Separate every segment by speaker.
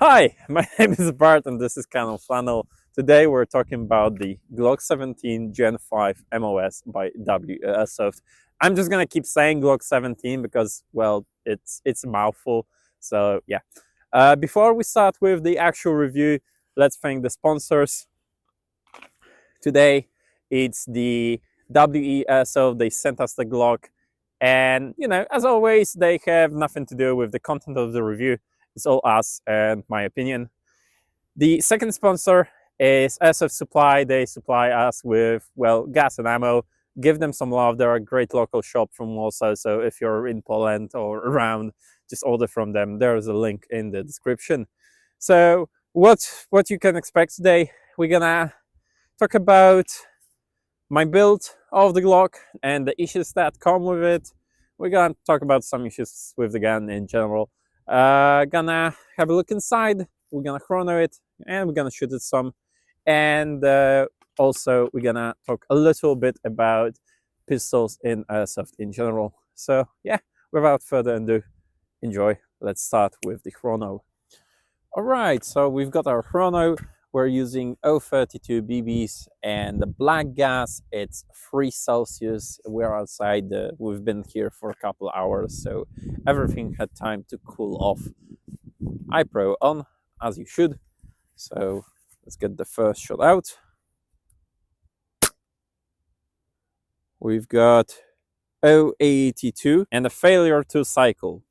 Speaker 1: Hi, my name is Bart and this is Canon Flannel. Today we're talking about the Glock 17 Gen 5 MOS by WE Airsoft. I'm just gonna keep saying Glock 17 because, well, it's a mouthful. So yeah. Before we start with the actual review, let's thank the sponsors. Today it's the WE Airsoft. They sent us the Glock, and as always, they have nothing to do with the content of the review. It's all us and my opinion. The second sponsor is Airsoft Supply. They supply us with, well, gas and ammo. Give them some love. They're a great local shop from Warsaw. So if you're in Poland or around, just order from them. There's a link in the description. So what you can expect today, we're gonna talk about my build of the Glock and the issues that come with it. We're gonna talk about some issues with the gun in general. Gonna have a look inside. We're gonna chrono it and we're gonna shoot it some. And also we're gonna talk a little bit about pistols in airsoft in general. So yeah, without further ado, enjoy. Let's start with the chrono. All right, so we've got our chrono. We're using 032 BBs and the black gas, it's 3 Celsius. We're outside, we've been here for a couple hours, so everything had time to cool off. iPro on, as you should. So let's get the first shot out. We've got 082 and a failure to cycle.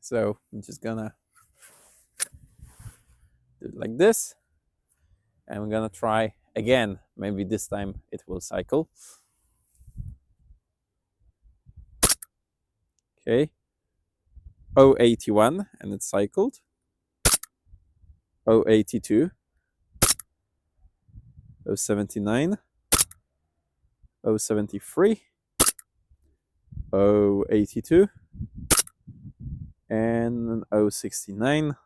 Speaker 1: So I'm just gonna do it like this. And we're gonna try again. Maybe this time it will cycle. Okay. 081 and it cycled. 082. 079. 073. 082. And 069.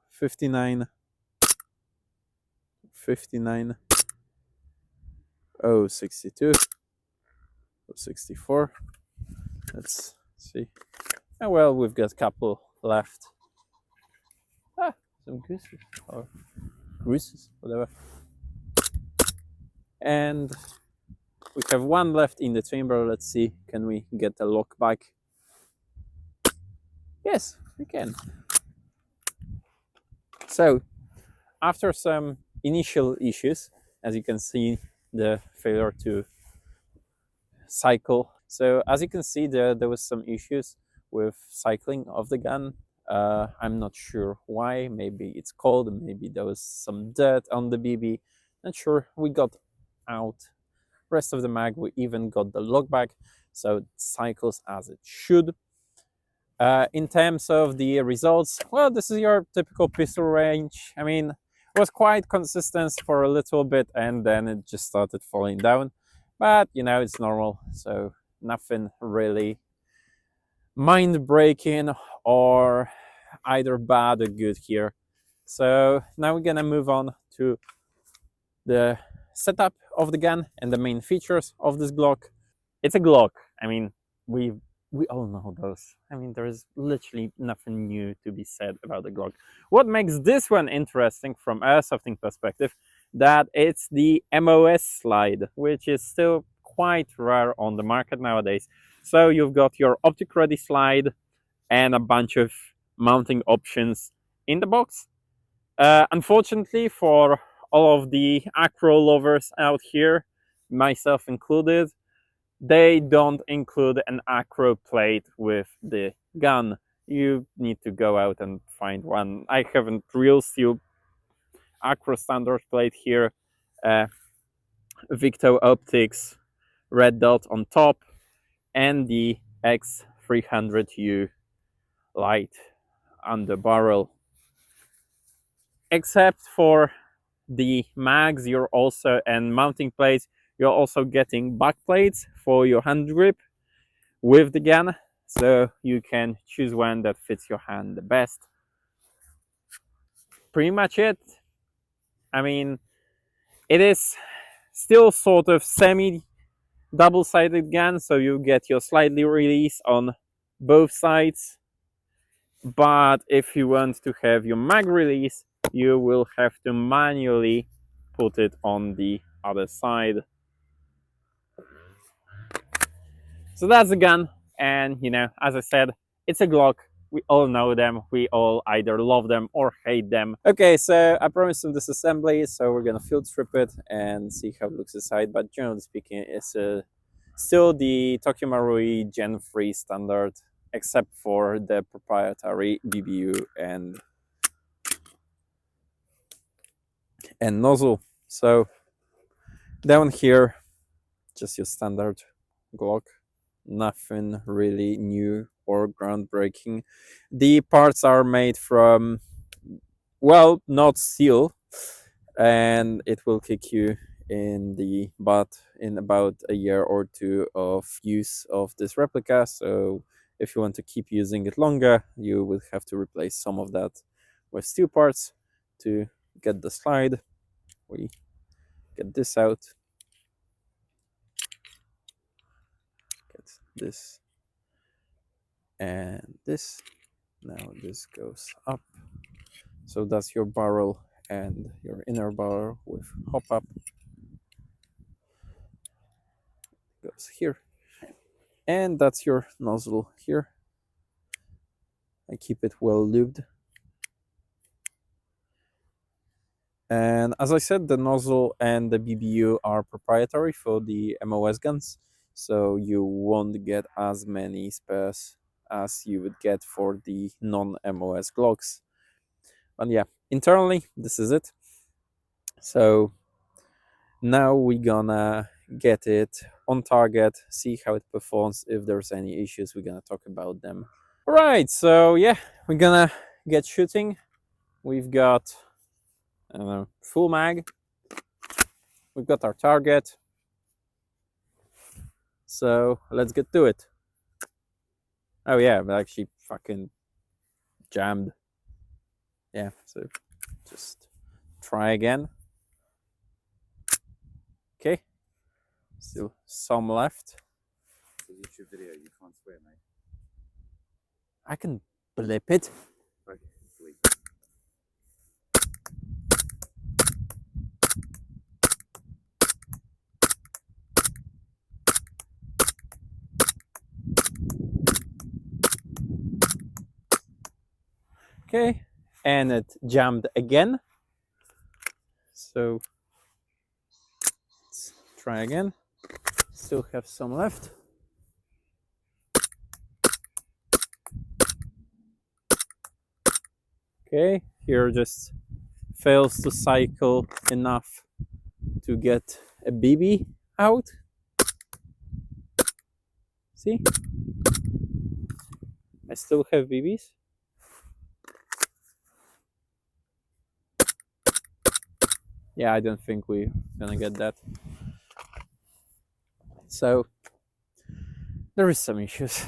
Speaker 1: 059. 59. 062. 064. Let's see. Oh, well, we've got a couple left. Some gooses or gooses, whatever. And we have one left in the chamber. Let's see, can we get a lock back? Yes, we can. So, after some initial issues, as you can see, the failure to cycle. So, as you can see, there was some issues with cycling of the gun. I'm not sure why. Maybe it's cold, maybe there was some dirt on the BB. Not sure. We got out rest of the mag. We even got the lock back, so it cycles as it should. In terms of the results, well, this is your typical pistol range. I mean, it was quite consistent for a little bit and then it just started falling down, but it's normal, so nothing really mind-breaking or either bad or good here. So now we're gonna move on to the setup of the gun and the main features of this Glock. It's a Glock. I mean, we all know those. I mean, there is literally nothing new to be said about the Glock. What makes this one interesting from a airsofting perspective, that it's the MOS slide, which is still quite rare on the market nowadays. So you've got your optic ready slide and a bunch of mounting options in the box. Unfortunately for all of the acro lovers out here, myself included, they don't include an acro plate with the gun. You need to go out and find one. I have a real steel acro standard plate here. Victo Optics red dot on top and the X300U light on the barrel. Except for the mags, you're also and mounting plates, you're also getting back plates for your hand grip with the gun, so you can choose one that fits your hand the best. Pretty much it. I mean, it is still sort of semi double-sided gun, so you get your slightly release on both sides. But if you want to have your mag release, you will have to manually put it on the other side. So that's the gun, and you know, as I said, it's a Glock. We all know them. We all either love them or hate them. Okay, so I promised some disassembly, so we're gonna field strip it and see how it looks inside. But generally speaking, it's still the Tokyo Marui Gen 3 standard, except for the proprietary BBU and nozzle. So down here, just your standard Glock. Nothing really new or groundbreaking. The parts are made from, well, not steel, and it will kick you in the butt in about a year or two of use of this replica. So if you want to keep using it longer, you will have to replace some of that with steel parts. To get the slide, we get this out, get this and this. Now this goes up, so that's your barrel and your inner barrel with hop up goes here, and that's your nozzle here. I keep it well lubed, and as I said, the nozzle and the BBU are proprietary for the MOS guns, so you won't get as many spares as you would get for the non-MOS Glocks. But yeah, internally this is it. So now we're gonna get it on target, see how it performs. If there's any issues, we're gonna talk about them. All right, so yeah, we're gonna get shooting. We've got full mag, we've got our target, so let's get to it. Oh yeah, I'm actually fucking jammed. Yeah, so just try again. Okay, still some left.
Speaker 2: It's a YouTube video, you can't swear, mate.
Speaker 1: I can blip it.
Speaker 2: Okay, sweet.
Speaker 1: Okay, and it jammed again. So let's try again. Still have some left. Okay, here just fails to cycle enough to get a BB out. See? I still have BBs. Yeah, I don't think we're gonna get that. So there is some issues.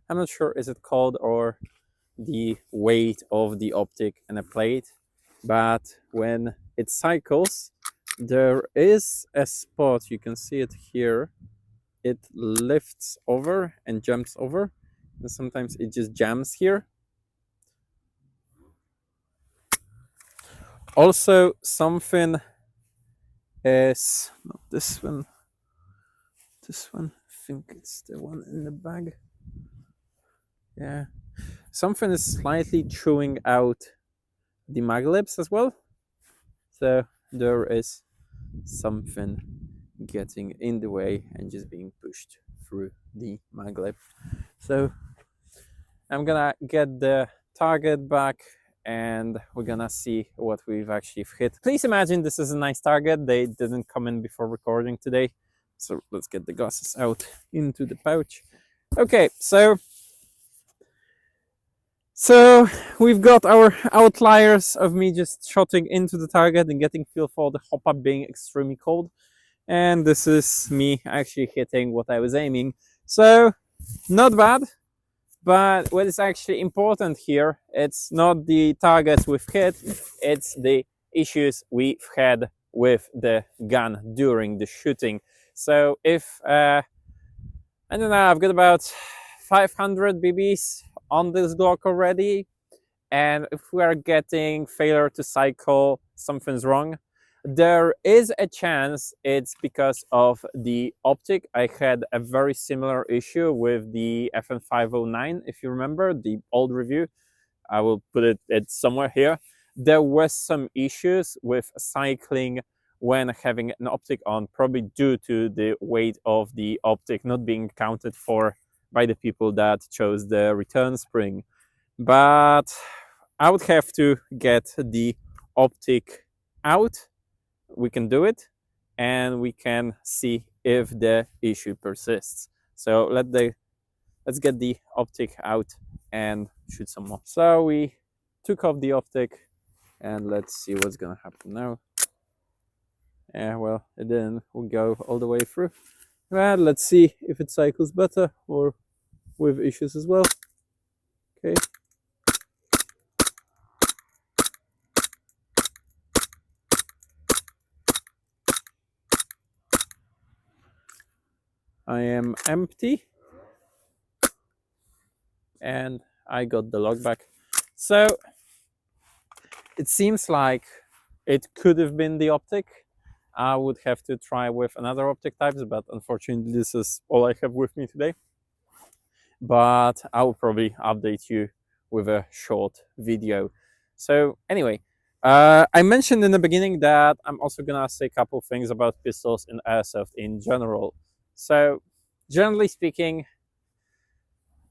Speaker 1: I'm not sure is it cold or the weight of the optic and a plate, but when it cycles, there is a spot, you can see it here, it lifts over and jumps over, and sometimes it just jams here. Also, something is not this one, I think it's the one in the bag. Yeah, something is slightly chewing out the mag lips as well, so there is something getting in the way and just being pushed through the mag lip. So I'm gonna get the target back and we're gonna see what we've actually hit. Please imagine this is a nice target. They didn't come in before recording today, so let's get the glasses out into the pouch. Okay, so we've got our outliers of me just shooting into the target and getting feel for the hop up being extremely cold, and this is me actually hitting what I was aiming. So not bad. But what is actually important here, it's not the targets we've hit, it's the issues we've had with the gun during the shooting. So if, I don't know, I've got about 500 BBs on this Glock already, and if we are getting failure to cycle, something's wrong. There is a chance it's because of the optic. I had a very similar issue with the FN509, if you remember the old review. I will put it somewhere here. There were some issues with cycling when having an optic on, probably due to the weight of the optic not being accounted for by the people that chose the return spring. But I would have to get the optic out. We can do it, and we can see if the issue persists. So let's get the optic out and shoot some more. So we took off the optic, and let's see what's gonna happen now. Yeah, well, it didn't go all the way through. Well, let's see if it cycles better or with issues as well. Okay. I am empty, and I got the log back. So it seems like it could have been the optic. I would have to try with another optic types, but unfortunately this is all I have with me today. But I will probably update you with a short video. So anyway, I mentioned in the beginning that I'm also gonna say a couple things about pistols in airsoft in general. So generally speaking,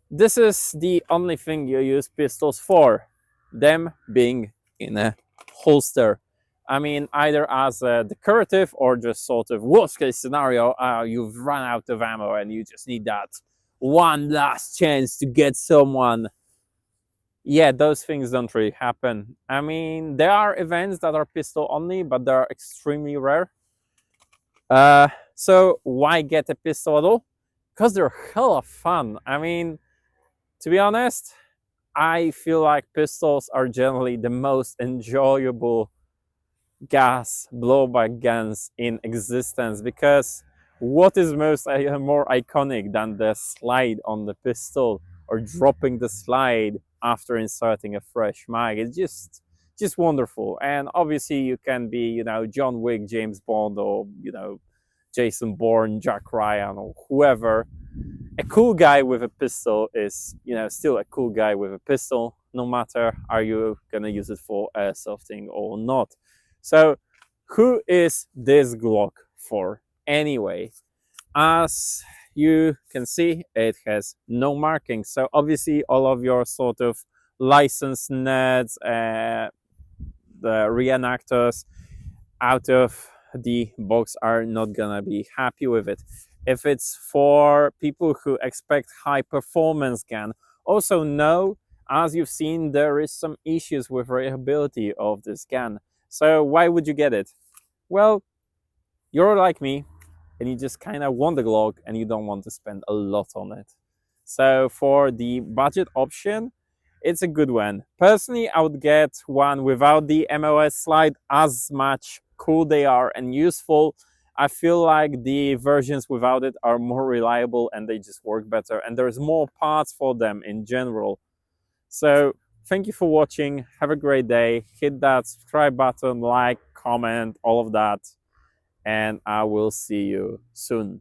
Speaker 1: this is the only thing you use pistols for, them being in a holster. I mean, either as a decorative or just sort of worst case scenario, you've run out of ammo and you just need that one last chance to get someone. Yeah, those things don't really happen. I mean, there are events that are pistol only, but they're extremely rare. So why get a pistol at all? Because they're hella fun. I mean, to be honest, I feel like pistols are generally the most enjoyable gas blowback guns in existence, because what is more iconic than the slide on the pistol or dropping the slide after inserting a fresh mag? It's just wonderful. And obviously you can be, you know, John Wick, James Bond, or, you know, Jason Bourne, Jack Ryan, or whoever. A cool guy with a pistol is, you know, still a cool guy with a pistol, no matter are you gonna use it for airsofting or not. So who is this Glock for anyway? As you can see, it has no marking. So obviously all of your sort of licensed nerds, the reenactors out of the box are not gonna be happy with it. If it's for people who expect high performance gun, also know, as you've seen, there is some issues with reliability of this gun. So why would you get it? Well, you're like me and you just kind of want the Glock and you don't want to spend a lot on it. So for the budget option, it's a good one. Personally, I would get one without the MOS slide. As much cool they are and useful, I feel like the versions without it are more reliable and they just work better, and there's more parts for them in general. So thank you for watching. Have a great day. Hit that subscribe button, like, comment, all of that, and I will see you soon.